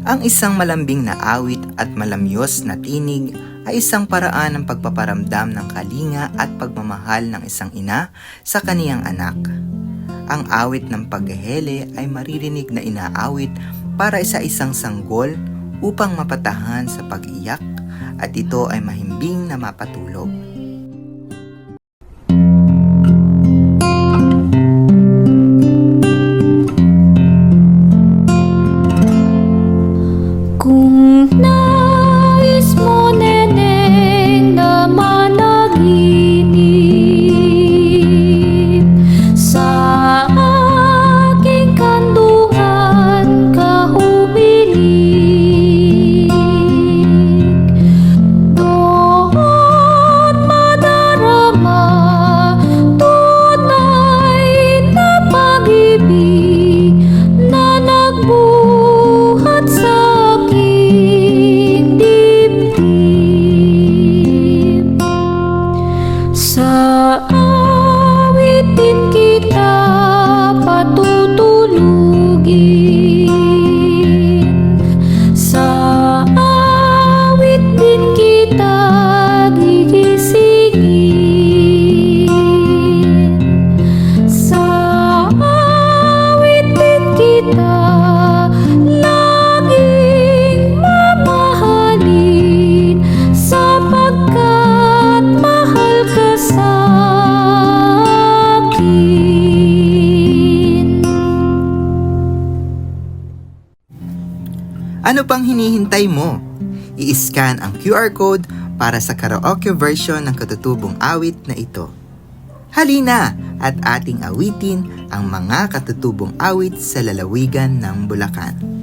Ang isang malambing na awit at malamyos na tinig ay isang paraan ng pagpaparamdam ng kalinga at pagmamahal ng isang ina sa kaniyang anak. Ang awit ng paghehele ay maririnig na inaawit para sa isang sanggol upang mapatahan sa pag-iyak at ito ay mahimbing na mapatulog. Kung nais mo, neneng, na managinip sa aking kandungan ka humilig, doon madarama tunay na pag-ibig na nagbuhat sa sa awitin kita patutulugin, sa awit din kita gigisingin, sa awit din kita laging mamahalin, sapagkat mahal ka sa akin. Ano pang hinihintay mo? I-scan ang QR code para sa karaoke version ng katutubong awit na ito. Halina at ating awitin ang mga katutubong awit sa lalawigan ng Bulacan.